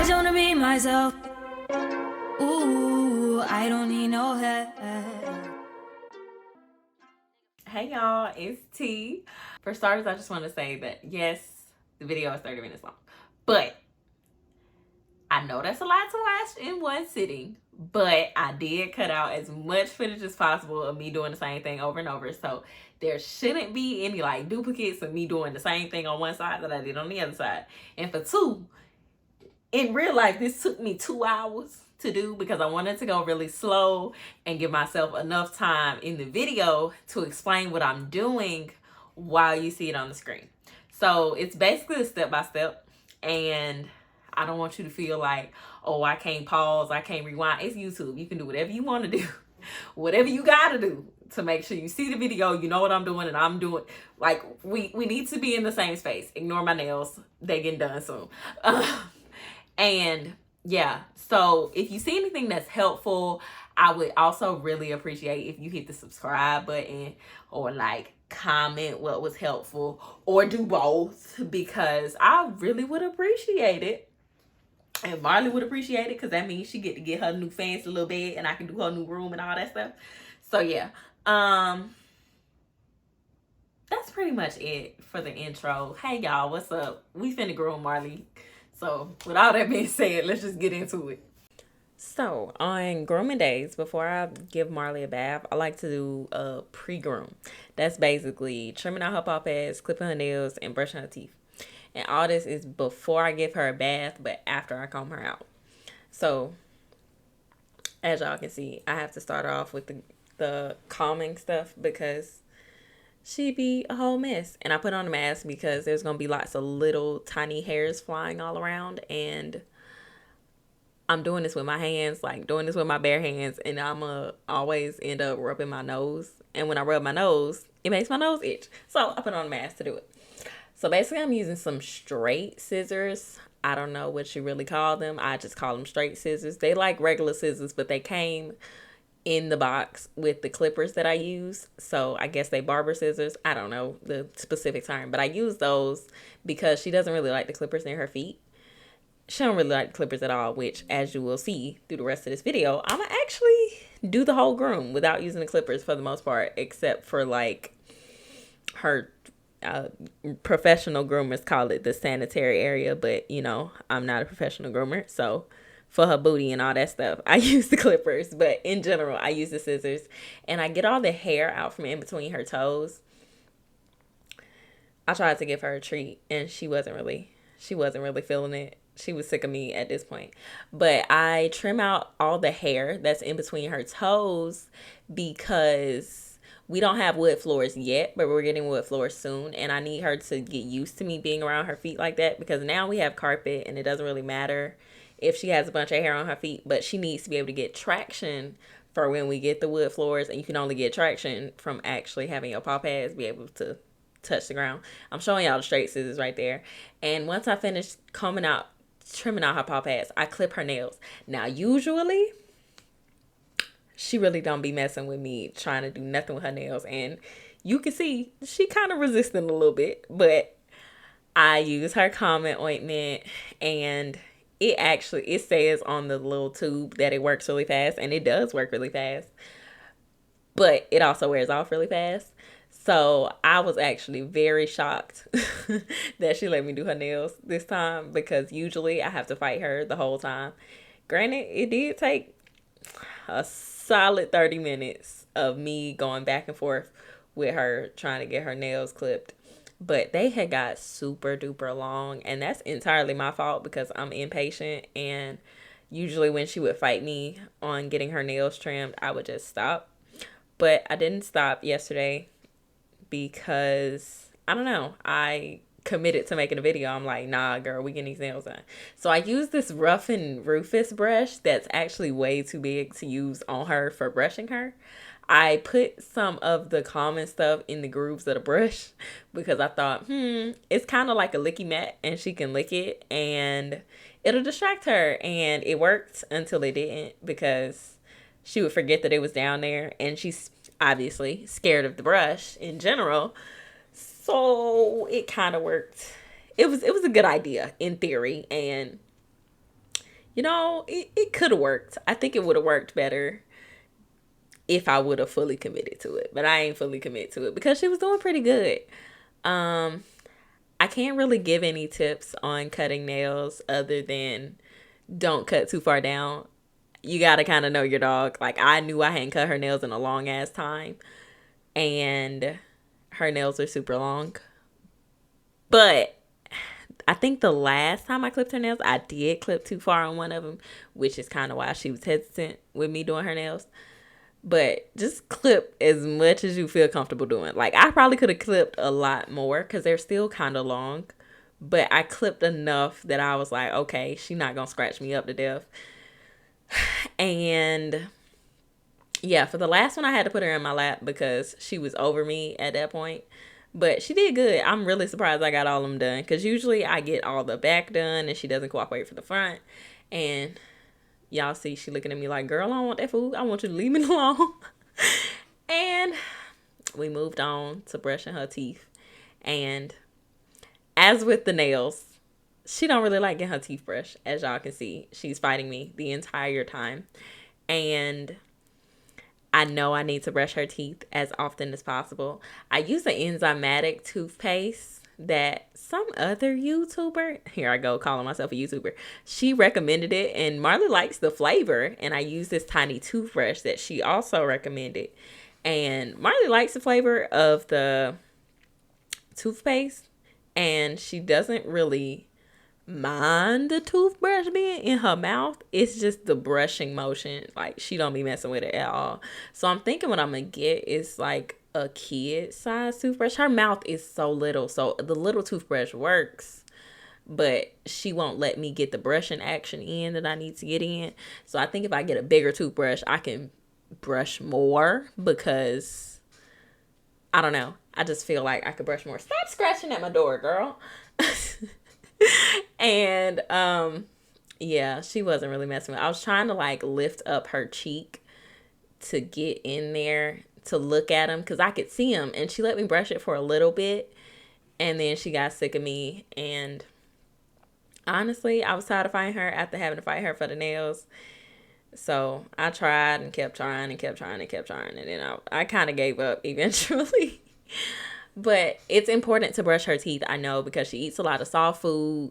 just wanna be myself. Ooh, I don't need no help. Hey y'all, it's T. For starters, I just want to say that yes, the video is 30 minutes long, but I know that's a lot to watch in one sitting, but I did cut out as much footage as possible of me doing the same thing over and over. So there shouldn't be any like duplicates of me doing the same thing on one side that I did on the other side. And for two, in real life, this took me 2 hours to do because I wanted to go really slow and give myself enough time in the video to explain what I'm doing while you see it on the screen. So it's basically a step-by-step, and I don't want you to feel like, oh, I can't pause, I can't rewind. It's YouTube. You can do whatever you want to do, whatever you got to do to make sure you see the video, you know what I'm doing, and I'm doing. Like, we need to be in the same space. Ignore my nails. They getting done soon. And yeah, so if you see anything that's helpful, I would also really appreciate if you hit the subscribe button or like comment what was helpful, or do both, because I really would appreciate it. And Marley would appreciate it because that means she get to get her new fancy little bed and I can do her new room and all that stuff. So yeah, that's pretty much it for the intro. Hey y'all, what's up? We finna groom Marley. So with all that being said, let's just get into it. So on grooming days, before I give Marley a bath, I like to do a pre-groom. That's basically trimming out her paw pads, clipping her nails, and brushing her teeth. And all this is before I give her a bath, but after I comb her out. So as y'all can see, I have to start off with the calming stuff because she be a whole mess. And I put on a mask because there's going to be lots of little tiny hairs flying all around. And I'm doing this with my hands, like doing this with my bare hands. And I'm going to always end up rubbing my nose. And when I rub my nose, it makes my nose itch. So I put on a mask to do it. So basically I'm using some straight scissors. I don't know what you really call them. I just call them straight scissors. They like regular scissors, but they came in the box with the clippers that I use. So I guess they barber scissors. I don't know the specific term, but I use those because she doesn't really like the clippers near her feet. She don't really like the clippers at all, which as you will see through the rest of this video, I'm gonna actually do the whole groom without using the clippers for the most part, except for like her professional groomers call it the sanitary area, but you know, I'm not a professional groomer, so for her booty and all that stuff, I use the clippers. But in general, I use the scissors, and I get all the hair out from in between her toes. I tried to give her a treat, and she wasn't really feeling it. She was sick of me at this point. But I trim out all the hair that's in between her toes because we don't have wood floors yet, but we're getting wood floors soon. And I need her to get used to me being around her feet like that, because now we have carpet and it doesn't really matter if she has a bunch of hair on her feet, but she needs to be able to get traction for when we get the wood floors. And you can only get traction from actually having your paw pads be able to touch the ground. I'm showing y'all the straight scissors right there. And once I finish trimming out her paw pads, I clip her nails. Now, usually she really don't be messing with me trying to do nothing with her nails. And you can see she kind of resisting a little bit, but I use her calming ointment, and it says on the little tube that it works really fast, and it does work really fast, but it also wears off really fast. So I was actually very shocked that she let me do her nails this time, because usually I have to fight her the whole time. Granted, it did take a solid 30 minutes of me going back and forth with her trying to get her nails clipped. But they had got super duper long, and that's entirely my fault because I'm impatient, and usually when she would fight me on getting her nails trimmed, I would just stop. But I didn't stop yesterday because, I don't know, I committed to making a video. I'm like, nah, girl, we getting these nails done. So I use this Rough and Rufus brush that's actually way too big to use on her for brushing her. I put some of the common stuff in the grooves of the brush because I thought, it's kind of like a licky mat and she can lick it and it'll distract her. And it worked until it didn't, because she would forget that it was down there, and she's obviously scared of the brush in general. So it kind of worked. It was a good idea in theory, and it could have worked. I think it would have worked better if I would have fully committed to it. But I ain't fully committed to it because she was doing pretty good. I can't really give any tips on cutting nails other than don't cut too far down. You got to kind of know your dog. Like, I knew I hadn't cut her nails in a long ass time. And her nails are super long. But I think the last time I clipped her nails, I did clip too far on one of them, which is kind of why she was hesitant with me doing her nails. But just clip as much as you feel comfortable doing. Like, I probably could have clipped a lot more because they're still kind of long. But I clipped enough that I was like, okay, she's not going to scratch me up to death. And yeah, for the last one, I had to put her in my lap because she was over me at that point. But she did good. I'm really surprised I got all of them done. Because usually I get all the back done and she doesn't cooperate for the front. And y'all see she looking at me like, girl, I don't want that food. I want you to leave me alone. And we moved on to brushing her teeth. And as with the nails, she don't really like getting her teeth brushed. As y'all can see, she's fighting me the entire time. And I know I need to brush her teeth as often as possible. I use an enzymatic toothpaste that some other YouTuber, here I go calling myself a YouTuber, she recommended it, and Marley likes the flavor, and I use this tiny toothbrush that she also recommended. And Marley likes the flavor of the toothpaste, and she doesn't really mind the toothbrush being in her mouth. It's just the brushing motion. Like, she don't be messing with it at all. So I'm thinking what I'm gonna get is like a kid size toothbrush. Her mouth is so little, so the little toothbrush works, but she won't let me get the brushing action in that I need to get in. So I think if I get a bigger toothbrush, I can brush more, because I don't know, I just feel like I could brush more. Stop scratching at my door, girl. And yeah, she wasn't really messing with it. I was trying to like lift up her cheek to get in there to look at him because I could see him, and she let me brush it for a little bit, and then she got sick of me. And honestly, I was tired of fighting her after having to fight her for the nails. So I tried and kept trying and kept trying and kept trying, and then I kind of gave up eventually. But it's important to brush her teeth, I know, because she eats a lot of soft food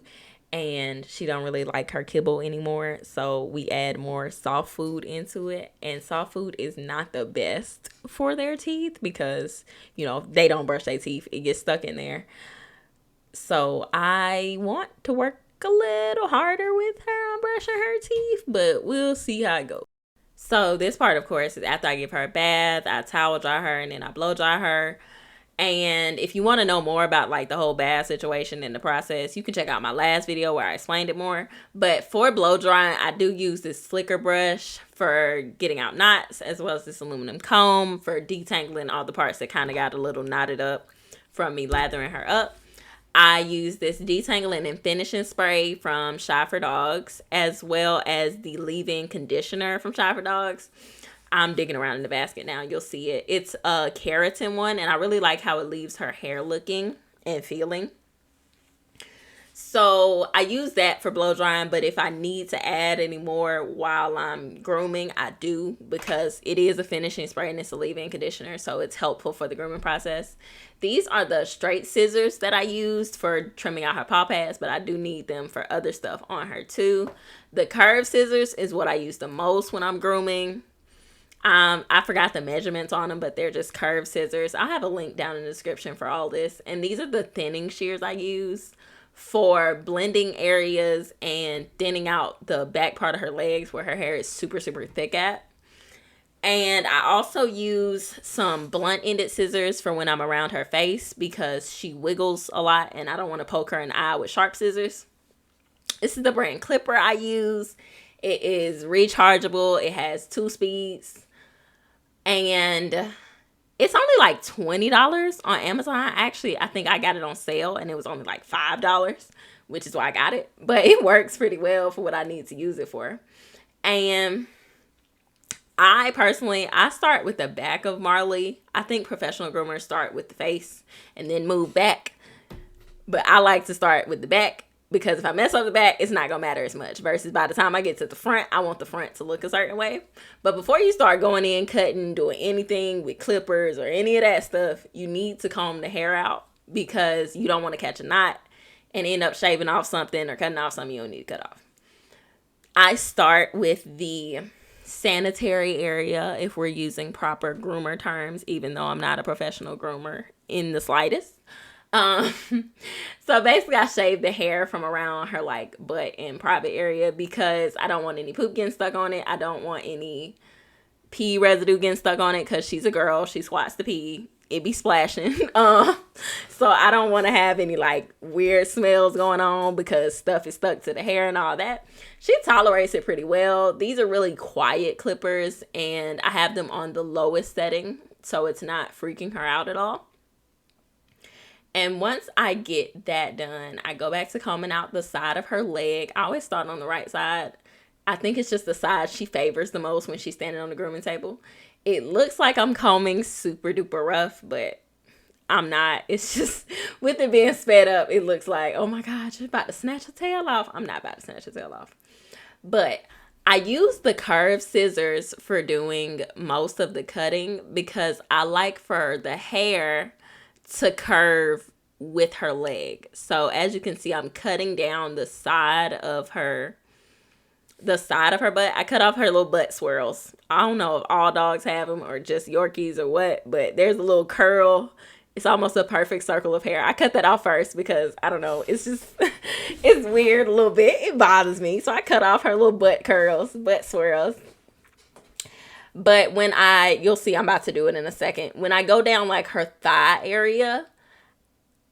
and she don't really like her kibble anymore. So we add more soft food into it. And soft food is not the best for their teeth because, they don't brush their teeth. It gets stuck in there. So I want to work a little harder with her on brushing her teeth, but we'll see how it goes. So this part, of course, is after I give her a bath, I towel dry her, and then I blow dry her. And if you want to know more about like the whole bath situation and the process, you can check out my last video where I explained it more. But for blow drying, I do use this slicker brush for getting out knots, as well as this aluminum comb for detangling all the parts that kind of got a little knotted up from me lathering her up. I use this detangling and finishing spray from Shy for Dogs, as well as the leave-in conditioner from Shy for Dogs. I'm digging around in the basket now. You'll see it. It's a keratin one, and I really like how it leaves her hair looking and feeling. So I use that for blow drying, but if I need to add any more while I'm grooming, I do, because it is a finishing spray and it's a leave-in conditioner, so it's helpful for the grooming process. These are the straight scissors that I used for trimming out her paw pads, but I do need them for other stuff on her too. The curved scissors is what I use the most when I'm grooming. I forgot the measurements on them, but they're just curved scissors. I'll have a link down in the description for all this. And these are the thinning shears I use for blending areas and thinning out the back part of her legs where her hair is super, super thick at. And I also use some blunt-ended scissors for when I'm around her face because she wiggles a lot and I don't want to poke her in the eye with sharp scissors. This is the brand clipper I use. It is rechargeable. It has 2 speeds. And it's only like $20 on Amazon. Actually, I think I got it on sale and it was only like $5, which is why I got it. But it works pretty well for what I need to use it for. And I start with the back of Marley. I think professional groomers start with the face and then move back. But I like to start with the back Because if I mess up the back, it's not going to matter as much. Versus by the time I get to the front, I want the front to look a certain way. But before you start going in, cutting, doing anything with clippers or any of that stuff, you need to comb the hair out because you don't want to catch a knot and end up shaving off something or cutting off something you don't need to cut off. I start with the sanitary area if we're using proper groomer terms, even though I'm not a professional groomer in the slightest. So basically I shaved the hair from around her like butt and private area because I don't want any poop getting stuck on it. I don't want any pee residue getting stuck on it because she's a girl. She squats the pee. It be splashing. So I don't want to have any like weird smells going on because stuff is stuck to the hair and all that. She tolerates it pretty well. These are really quiet clippers and I have them on the lowest setting so it's not freaking her out at all. And once I get that done, I go back to combing out the side of her leg. I always start on the right side. I think it's just the side she favors the most when she's standing on the grooming table. It looks like I'm combing super duper rough, but I'm not. It's just with it being sped up, it looks like, oh my God, you're about to snatch a tail off. I'm not about to snatch a tail off. But I use the curved scissors for doing most of the cutting because I like for the hair to curve with her leg. So as you can see, I'm cutting down the side of her butt. I cut off her little butt swirls. I don't know if all dogs have them or just Yorkies or what, but there's a little curl. It's almost a perfect circle of hair. I cut that off first because I don't know. It's just, it's weird a little bit. It bothers me. So I cut off her little butt swirls. But when you'll see, I'm about to do it in a second. When I go down like her thigh area,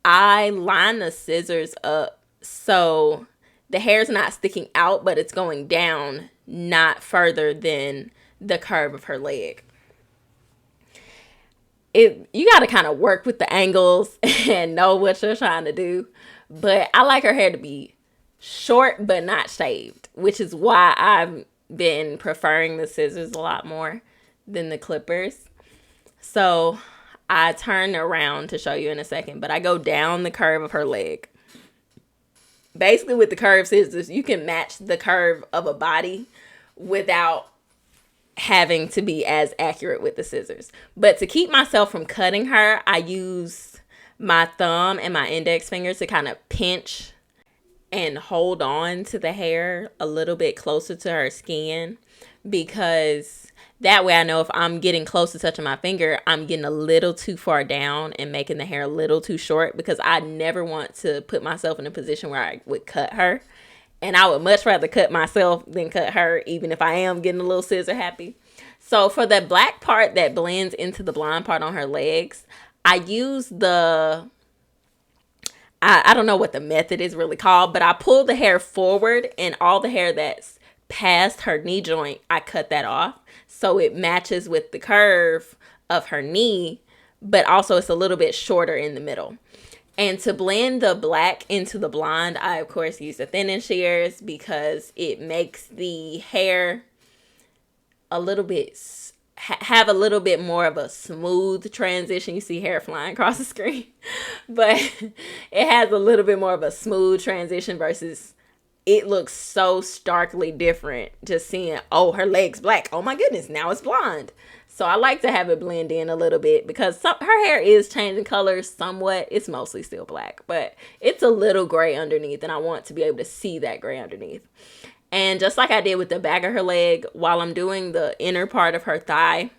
I line the scissors up so the hair's not sticking out, but it's going down, not further than the curve of her leg. You got to kind of work with the angles and know what you're trying to do. But I like her hair to be short, but not shaved, which is why I've been preferring the scissors a lot more than the clippers. So I turn around to show you in a second, but I go down the curve of her leg. Basically with the curved scissors, you can match the curve of a body without having to be as accurate with the scissors. But to keep myself from cutting her, I use my thumb and my index finger to kind of pinch and hold on to the hair a little bit closer to her skin, because that way I know if I'm getting close to touching my finger, I'm getting a little too far down and making the hair a little too short, because I never want to put myself in a position where I would cut her. And I would much rather cut myself than cut her, even if I am getting a little scissor happy. So for the black part that blends into the blonde part on her legs, I use I don't know what the method is really called, but I pull the hair forward and all the hair that's past her knee joint, I cut that off. So it matches with the curve of her knee, but also it's a little bit shorter in the middle. And to blend the black into the blonde, I of course use the thinning shears because it makes the hair a little bit have a little bit more of a smooth transition. You see hair flying across the screen, but it has a little bit more of a smooth transition versus it looks so starkly different just seeing, oh, her leg's black. Oh my goodness, now it's blonde. So I like to have it blend in a little bit because her hair is changing colors somewhat. It's mostly still black, but it's a little gray underneath, and I want to be able to see that gray underneath. And just like I did with the back of her leg, while I'm doing the inner part of her thigh,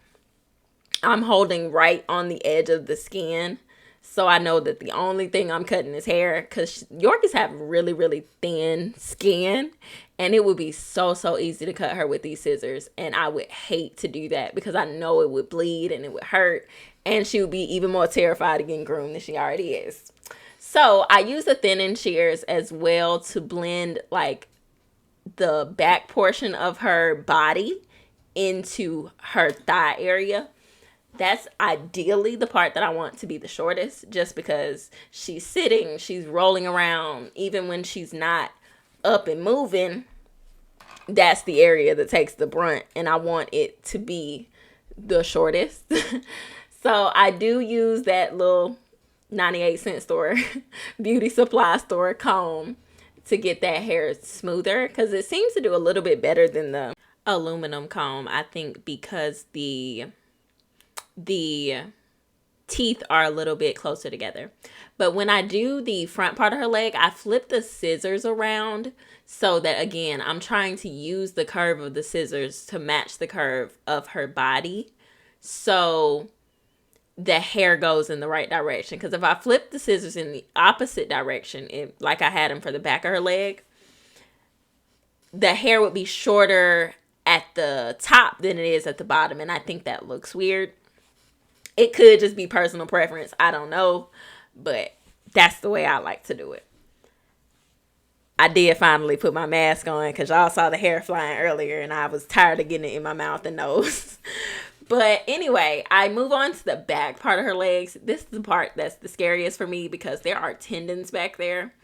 I'm holding right on the edge of the skin. So I know that the only thing I'm cutting is hair, because Yorkies have really, really thin skin. And it would be so easy to cut her with these scissors. And I would hate to do that because I know it would bleed and it would hurt. And she would be even more terrified of getting groomed than she already is. So I use the thinning shears as well to blend like the back portion of her body into her thigh area. That's ideally the part that I want to be the shortest, just because she's sitting, she's rolling around. Even when she's not up and moving, that's the area that takes the brunt, and I want it to be the shortest. So I do use that little 98-cent store, beauty supply store comb to get that hair smoother, because it seems to do a little bit better than the aluminum comb. I think because the teeth are a little bit closer together. But when I do the front part of her leg, I flip the scissors around so that, again, I'm trying to use the curve of the scissors to match the curve of her body, so the hair goes in the right direction. Because if I flip the scissors in the opposite direction, like I had them for the back of her leg, the hair would be shorter at the top than it is at the bottom. And I think that looks weird. It could just be personal preference. I don't know. But that's the way I like to do it. I did finally put my mask on because y'all saw the hair flying earlier and I was tired of getting it in my mouth and nose. But anyway, I move on to the back part of her legs. This is the part that's the scariest for me because there are tendons back there.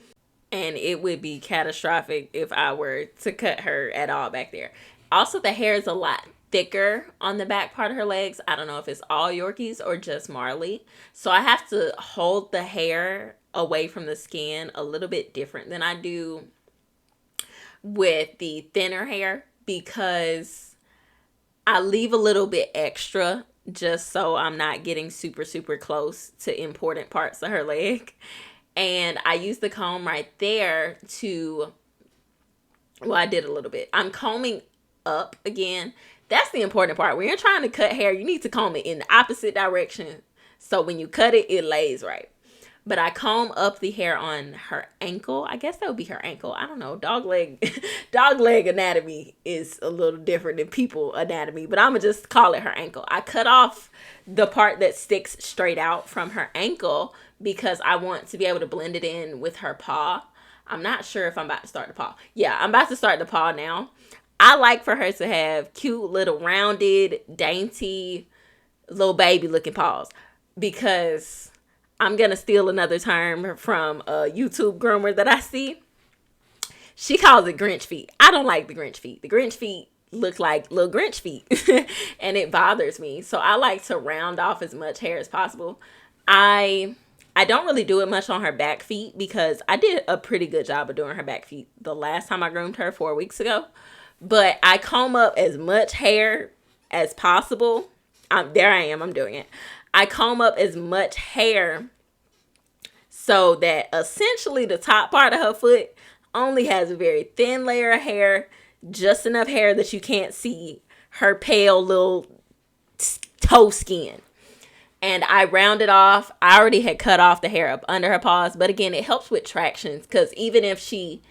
And it would be catastrophic if I were to cut her at all back there. Also, the hair is a lot thicker on the back part of her legs. I don't know if it's all Yorkies or just Marley. So I have to hold the hair away from the skin a little bit different than I do with the thinner hair, because I leave a little bit extra just so I'm not getting super, super close to important parts of her leg. And I use the comb right there to, well, I did a little bit. I'm combing up again. That's the important part. When you're trying to cut hair, you need to comb it in the opposite direction, so when you cut it, it lays right. But I comb up the hair on her ankle. I guess that would be her ankle. I don't know. Dog leg anatomy is a little different than people anatomy, but I'm going to just call it her ankle. I cut off the part that sticks straight out from her ankle because I want to be able to blend it in with her paw. I'm not sure if I'm about to start the paw. Yeah, I'm about to start the paw now. I like for her to have cute little rounded, dainty, little baby looking paws, because I'm going to steal another term from a YouTube groomer that I see. She calls it Grinch feet. I don't like the Grinch feet. The Grinch feet look like little Grinch feet and it bothers me. So I like to round off as much hair as possible. I don't really do it much on her back feet because I did a pretty good job of doing her back feet the last time I groomed her 4 weeks ago. But I comb up as much hair as possible. There I am. I'm doing it. I comb up as much hair so that essentially the top part of her foot only has a very thin layer of hair, just enough hair that you can't see her pale little toe skin. And I round it off. I already had cut off the hair up under her paws. But again, it helps with traction, because even if she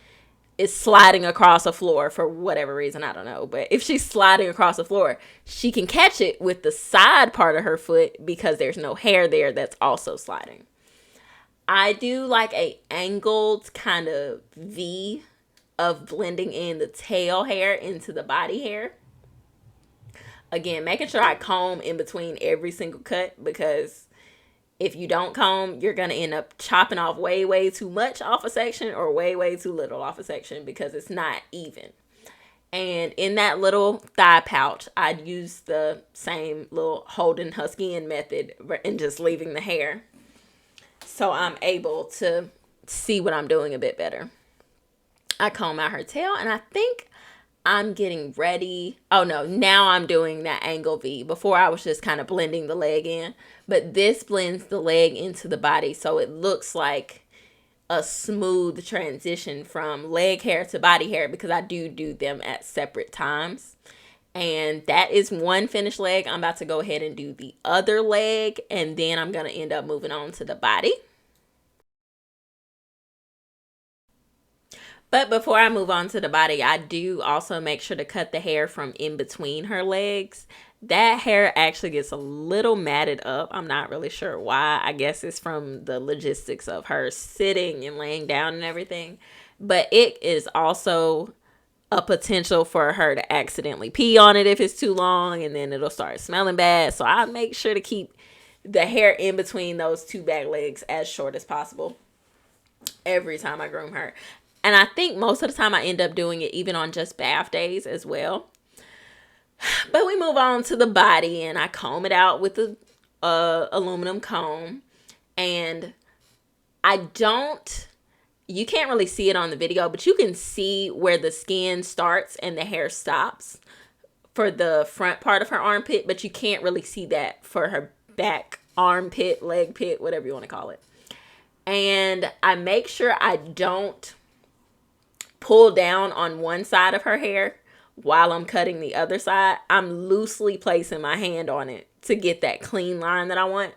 is sliding across a floor for whatever reason, I don't know, but if she's sliding across the floor, she can catch it with the side part of her foot because there's no hair there that's also sliding. I do like a angled kind of V of blending in the tail hair into the body hair. Again, making sure I comb in between every single cut, because if you don't comb, you're going to end up chopping off way, way too much off a section or way, way too little off a section because it's not even. And in that little thigh pouch, I'd use the same little holding her skin method and just leaving the hair, so I'm able to see what I'm doing a bit better. I comb out her tail, and I think I'm getting ready. Oh no, now I'm doing that angle V. Before I was just kind of blending the leg in, but this blends the leg into the body, so it looks like a smooth transition from leg hair to body hair, because I do them at separate times. And that is one finished leg. I'm about to go ahead and do the other leg, and then I'm going to end up moving on to the body. But before I move on to the body, I do also make sure to cut the hair from in between her legs. That hair actually gets a little matted up. I'm not really sure why. I guess it's from the logistics of her sitting and laying down and everything. But it is also a potential for her to accidentally pee on it if it's too long, and then it'll start smelling bad. So I make sure to keep the hair in between those two back legs as short as possible every time I groom her. And I think most of the time I end up doing it even on just bath days as well. But we move on to the body, and I comb it out with the aluminum comb. And I don't you can't really see it on the video, but you can see where the skin starts and the hair stops for the front part of her armpit, but you can't really see that for her back armpit, leg pit, whatever you want to call it. And I make sure I don't pull down on one side of her hair while I'm cutting the other side. I'm loosely placing my hand on it to get that clean line that I want.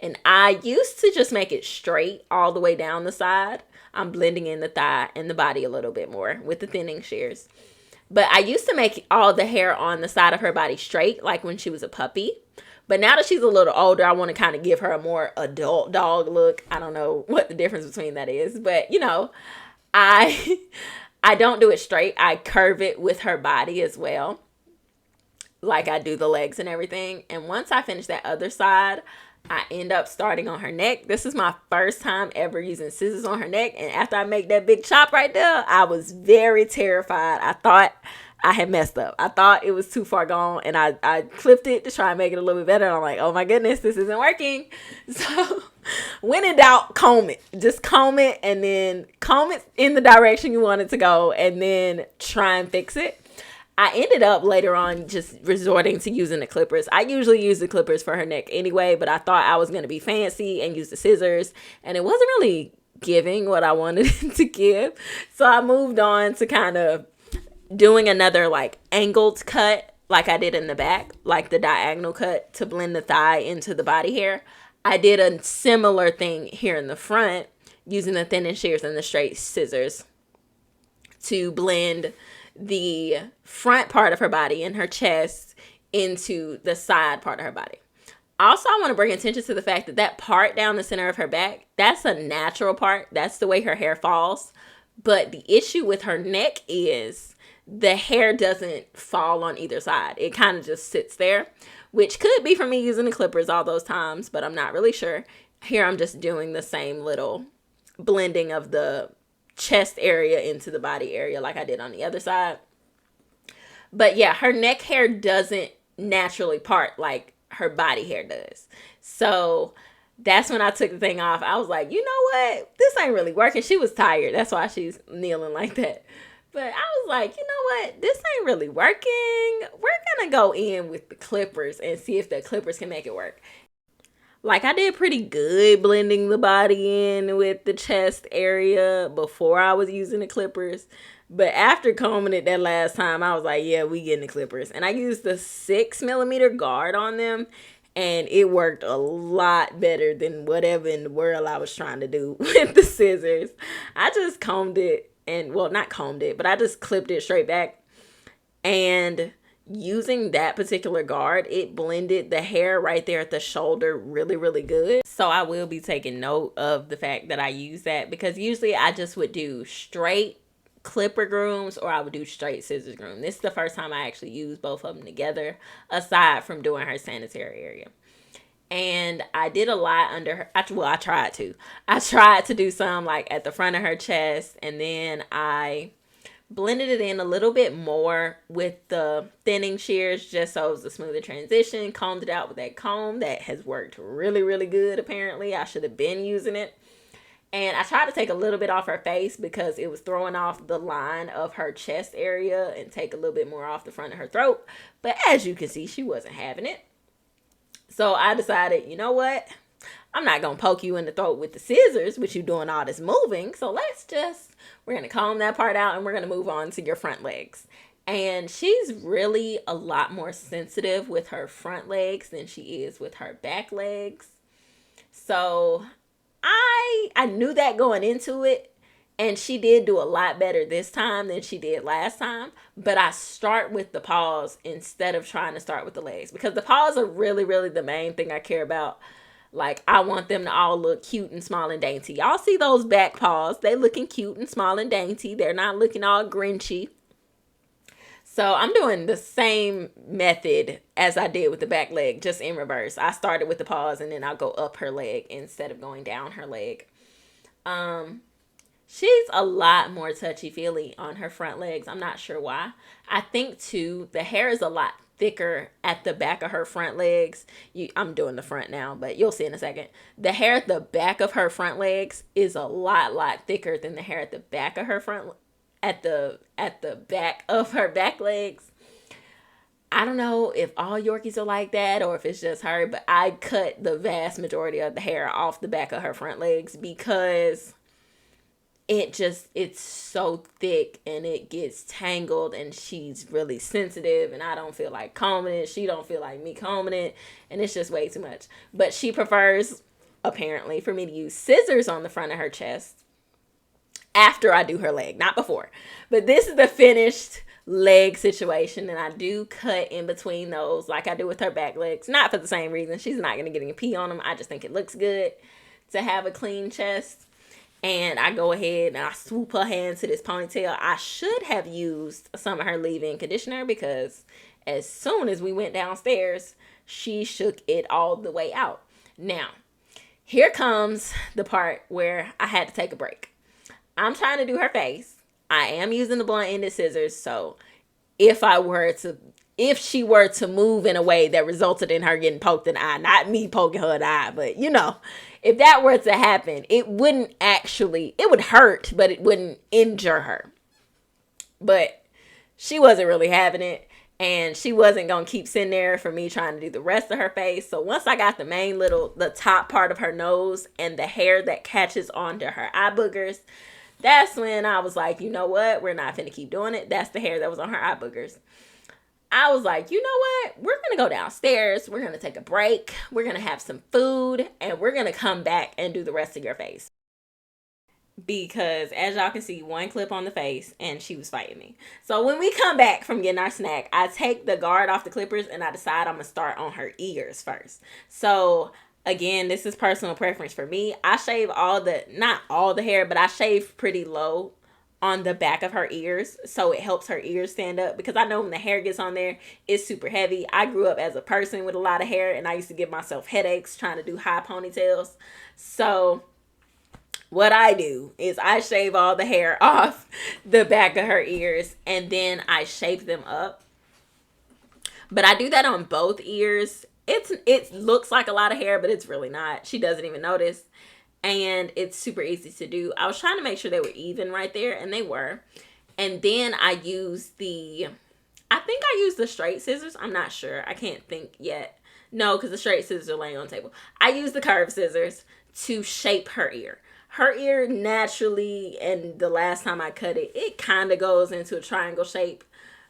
And I used to just make it straight all the way down the side. I'm blending in the thigh and the body a little bit more with the thinning shears. But I used to make all the hair on the side of her body straight, like when she was a puppy. But now that she's a little older, I want to kind of give her a more adult dog look. I don't know what the difference between that is. But, you know, I don't do it straight. I curve it with her body as well, like I do the legs and everything. And once I finish that other side, I end up starting on her neck. This is my first time ever using scissors on her neck. And after I make that big chop right there, I was very terrified. I thought I had messed up. I thought it was too far gone. And I clipped it to try and make it a little bit better. And I'm like, oh my goodness, this isn't working. So when in doubt, comb it. Just comb it and then comb it in the direction you want it to go. And then try and fix it. I ended up later on just resorting to using the clippers. I usually use the clippers for her neck anyway, but I thought I was going to be fancy and use the scissors, and it wasn't really giving what I wanted it to give. So I moved on to kind of doing another like angled cut like I did in the back, like the diagonal cut to blend the thigh into the body hair. I did a similar thing here in the front using the thinning shears and the straight scissors to blend the front part of her body and her chest into the side part of her body. Also, I want to bring attention to the fact that that part down the center of her back, that's a natural part. That's the way her hair falls. But the issue with her neck is the hair doesn't fall on either side. It kind of just sits there, which could be from me using the clippers all those times, but I'm not really sure. Here, I'm just doing the same little blending of the chest area into the body area like I did on the other side. But yeah, her neck hair doesn't naturally part like her body hair does. So that's when I took the thing off. I was like, you know what? This ain't really working. She was tired. That's why she's kneeling like that. But I was like, you know what? This ain't really working. We're going to go in with the clippers and see if the clippers can make it work. Like, I did pretty good blending the body in with the chest area before I was using the clippers. But after combing it that last time, I was like, yeah, we getting the clippers. And I used the 6mm guard on them. And it worked a lot better than whatever in the world I was trying to do with the scissors. I just combed it. And, well, not combed it, but I just clipped it straight back. And using that particular guard, it blended the hair right there at the shoulder really, really good. So I will be taking note of the fact that I use that, because usually I just would do straight clipper grooms or I would do straight scissors groom. This is the first time I actually used both of them together, aside from doing her sanitary area. And I did a lot under her. I tried to. I tried to do some like at the front of her chest, and then I blended it in a little bit more with the thinning shears just so it was a smoother transition. Combed it out with that comb that has worked really, really good apparently. I should have been using it. And I tried to take a little bit off her face because it was throwing off the line of her chest area and take a little bit more off the front of her throat. But as you can see, she wasn't having it. So I decided, you know what? I'm not going to poke you in the throat with the scissors with you doing all this moving. So we're going to comb that part out and we're going to move on to your front legs. And she's really a lot more sensitive with her front legs than she is with her back legs. So I knew that going into it. And she did do a lot better this time than she did last time. But I start with the paws instead of trying to start with the legs. Because the paws are really, really the main thing I care about. Like, I want them to all look cute and small and dainty. Y'all see those back paws. They looking cute and small and dainty. They're not looking all grinchy. So I'm doing the same method as I did with the back leg, just in reverse. I started with the paws and then I'll go up her leg instead of going down her leg. She's a lot more touchy-feely on her front legs. I'm not sure why. I think, too, the hair is a lot thicker at the back of her front legs. I'm doing the front now, but you'll see in a second. The hair at the back of her front legs is a lot thicker than the hair at the back of her at the back of her back legs. I don't know if all Yorkies are like that or if it's just her, but I cut the vast majority of the hair off the back of her front legs because it's so thick and it gets tangled, and she's really sensitive, and I don't feel like combing it. She don't feel like me combing it, and it's just way too much. But she prefers, apparently, for me to use scissors on the front of her chest after I do her leg, not before. But this is the finished leg situation, and I do cut in between those like I do with her back legs, not for the same reason. She's not going to get any pee on them. I just think it looks good to have a clean chest. And I go ahead and I swoop her hair into this ponytail. I should have used some of her leave-in conditioner because as soon as we went downstairs, she shook it all the way out. Now, here comes the part where I had to take a break. I'm trying to do her face. I am using the blunt-ended scissors, so if she were to move in a way that resulted in her getting poked in the eye, not me poking her in the eye, but if that were to happen, it would hurt, but it wouldn't injure her. But she wasn't really having it, and she wasn't going to keep sitting there for me trying to do the rest of her face. So once I got the top part of her nose and the hair that catches onto her eye boogers, that's when I was like, you know what? We're not finna keep doing it. That's the hair that was on her eye boogers. I was like, you know what? We're going to go downstairs. We're going to take a break. We're going to have some food. And we're going to come back and do the rest of your face. Because as y'all can see, one clip on the face and she was fighting me. So when we come back from getting our snack, I take the guard off the clippers and I decide I'm going to start on her ears first. So again, this is personal preference for me. I shave not all the hair, but I shave pretty low on the back of her ears, so it helps her ears stand up, because I know when the hair gets on there, it's super heavy. I grew up as a person with a lot of hair, and I used to give myself headaches trying to do high ponytails. So what I do is I shave all the hair off the back of her ears, and then I shape them up. But I do that on both ears. It looks like a lot of hair, but it's really not. She doesn't even notice. And it's super easy to do. I was trying to make sure they were even right there, and they were. And then I used the straight scissors. I'm not sure. I can't think yet. No, because the straight scissors are laying on the table. I used the curved scissors to shape her ear. Her ear naturally, and the last time I cut it, it kind of goes into a triangle shape,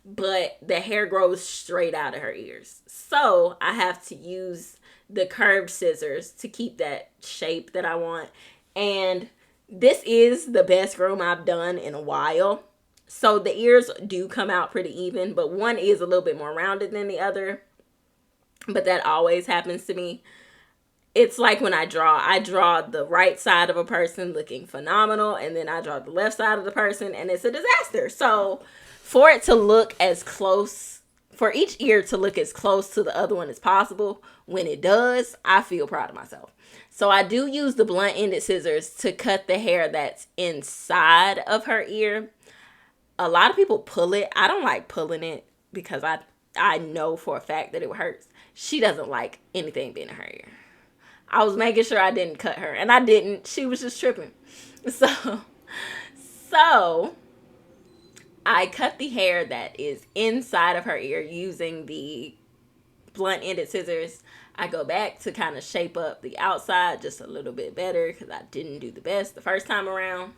but the hair grows straight out of her ears. So I have to use the curved scissors to keep that shape that I want. And this is the best groom I've done in a while. So the ears do come out pretty even, but one is a little bit more rounded than the other. But that always happens to me. It's like when I draw the right side of a person looking phenomenal, and then I draw the left side of the person and it's a disaster. So for each ear to look as close to the other one as possible, when it does, I feel proud of myself. So I do use the blunt-ended scissors to cut the hair that's inside of her ear. A lot of people pull it. I don't like pulling it because I know for a fact that it hurts. She doesn't like anything being in her ear. I was making sure I didn't cut her, and I didn't. She was just tripping. So I cut the hair that is inside of her ear using the blunt-ended scissors. I go back to kind of shape up the outside just a little bit better because I didn't do the best the first time around.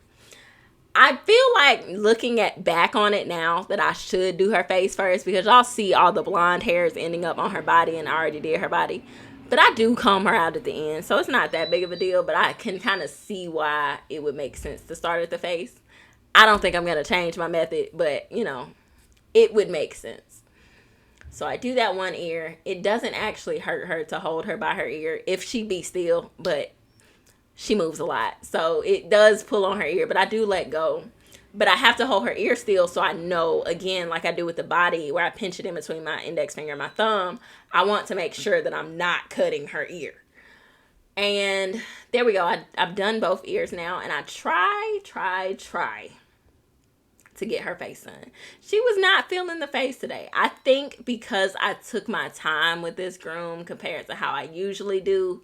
I feel like looking back on it now that I should do her face first, because y'all see all the blonde hairs ending up on her body, and I already did her body. But I do comb her out at the end, so it's not that big of a deal, but I can kind of see why it would make sense to start at the face. I don't think I'm going to change my method, but, it would make sense. So I do that one ear. It doesn't actually hurt her to hold her by her ear if she be still, but she moves a lot. So it does pull on her ear, but I do let go. But I have to hold her ear still so I know, again, like I do with the body, where I pinch it in between my index finger and my thumb, I want to make sure that I'm not cutting her ear. And there we go. I've done both ears now, and I try to get her face done. She was not feeling the face today. I think because I took my time with this groom compared to how I usually do,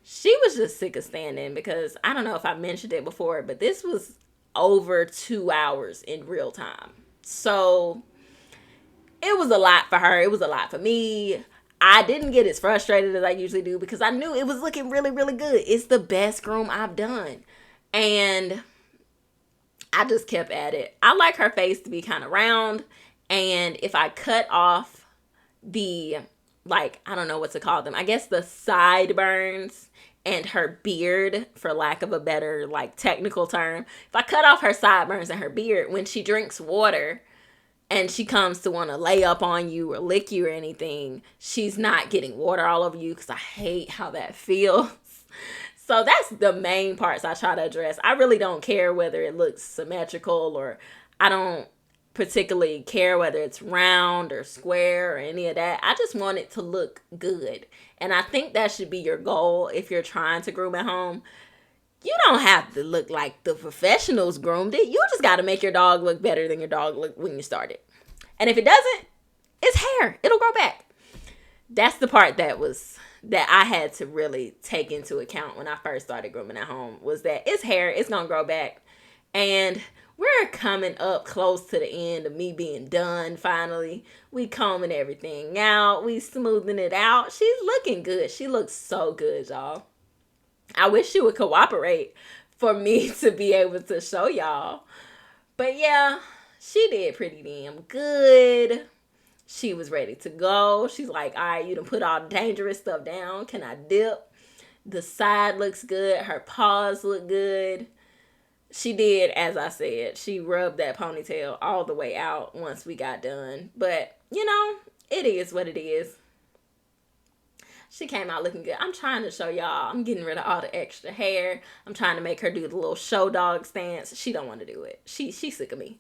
she was just sick of standing, because I don't know if I mentioned it before, but this was over 2 hours in real time. So it was a lot for her. It was a lot for me. I didn't get as frustrated as I usually do because I knew it was looking really, really good. It's the best groom I've done. And I just kept at it. I like her face to be kind of round. And if I cut off the, like, I don't know what to call them, I guess the sideburns and her beard, for lack of a better, like, technical term. If I cut off her sideburns and her beard, when she drinks water and she comes to want to lay up on you or lick you or anything, she's not getting water all over you, because I hate how that feels. So that's the main parts I try to address. I really don't care whether it looks symmetrical, or I don't particularly care whether it's round or square or any of that. I just want it to look good. And I think that should be your goal if you're trying to groom at home. You don't have to look like the professionals groomed it. You just got to make your dog look better than your dog looked when you started. And if it doesn't, it's hair. It'll grow back. That's the part that I had to really take into account when I first started grooming at home, was that it's hair. It's going to grow back. And we're coming up close to the end of me being done finally. We combing everything out. We smoothing it out. She's looking good. She looks so good, y'all. I wish she would cooperate for me to be able to show y'all. But yeah, she did pretty damn good. She was ready to go. She's like, all right, you done put all the dangerous stuff down. Can I dip? The side looks good. Her paws look good. She did, as I said, she rubbed that ponytail all the way out once we got done. But, you know, it is what it is. She came out looking good. I'm trying to show y'all. I'm getting rid of all the extra hair. I'm trying to make her do the little show dog stance. She don't want to do it. She's sick of me.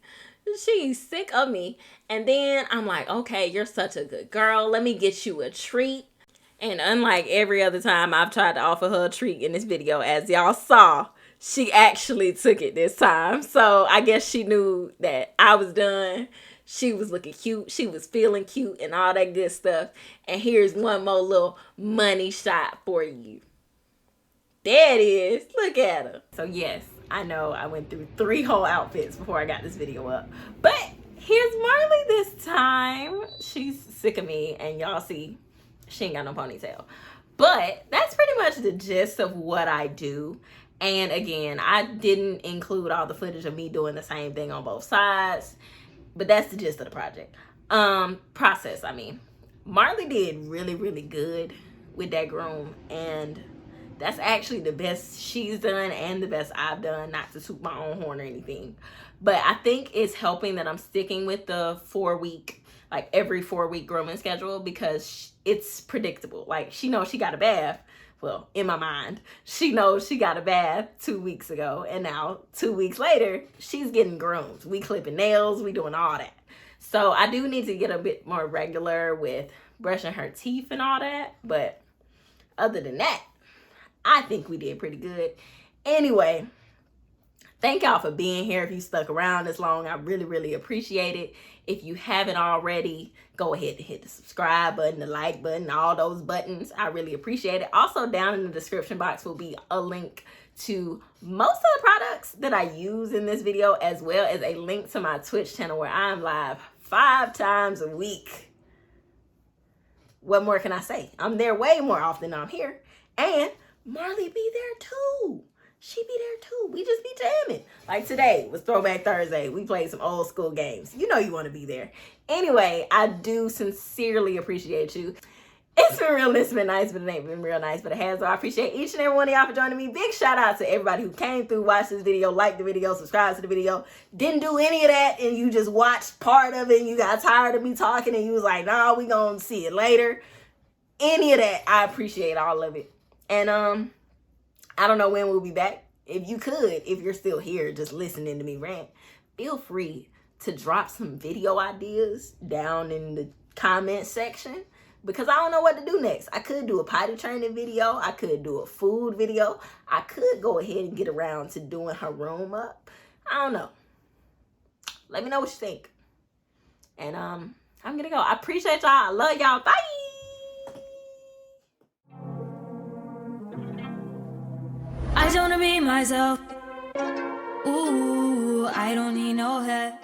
She's sick of me. And then I'm like, okay, you're such a good girl. Let me get you a treat. And unlike every other time I've tried to offer her a treat in this video, as y'all saw, she actually took it this time. So I guess she knew that I was done. She was looking cute. She was feeling cute and all that good stuff. And here's one more little money shot for you. There it is. Look at her. So yes, I know I went through 3 whole outfits before I got this video up. But here's Marley this time. She's sick of me. And y'all see, she ain't got no ponytail. But that's pretty much the gist of what I do. And again, I didn't include all the footage of me doing the same thing on both sides. But that's the gist of the project. Process, I mean. Marley did really, really good with that groom. And that's actually the best she's done and the best I've done. Not to toot my own horn or anything. But I think it's helping that I'm sticking with the 4-week, like every 4-week grooming schedule, because it's predictable. Like, she knows she got a bath. Well, in my mind, she knows she got a bath 2 weeks ago. And now 2 weeks later, she's getting groomed. We clipping nails. We doing all that. So I do need to get a bit more regular with brushing her teeth and all that. But other than that, I think we did pretty good. Anyway, thank y'all for being here. If you stuck around this long, I really, really appreciate it. If you haven't already, go ahead and hit the subscribe button, the like button, all those buttons. I really appreciate it. Also, down in the description box will be a link to most of the products that I use in this video, as well as a link to my Twitch channel where I'm live 5 times a week. What more can I say? I'm there way more often than I'm here. And Marley be there too. She be there too. We just be jamming. Like today was Throwback Thursday. We played some old school games. You know you want to be there. Anyway, I do sincerely appreciate you. It's been real, it's been nice, but it ain't been real nice, but it has. So I appreciate each and every one of y'all for joining me. Big shout out to everybody who came through, watched this video, liked the video, subscribed to the video. Didn't do any of that, and you just watched part of it, and you got tired of me talking, and you was like, nah, we gonna see it later. Any of that, I appreciate all of it. And I don't know when we'll be back. If you could, if you're still here just listening to me rant, feel free to drop some video ideas down in the comment section, because I don't know what to do next. I could do a potty training video. I could do a food video. I could go ahead and get around to doing her room up. I don't know. Let me know what you think. And I'm gonna go. I appreciate y'all. I love y'all. Bye. I just wanna be myself. Ooh, I don't need no help.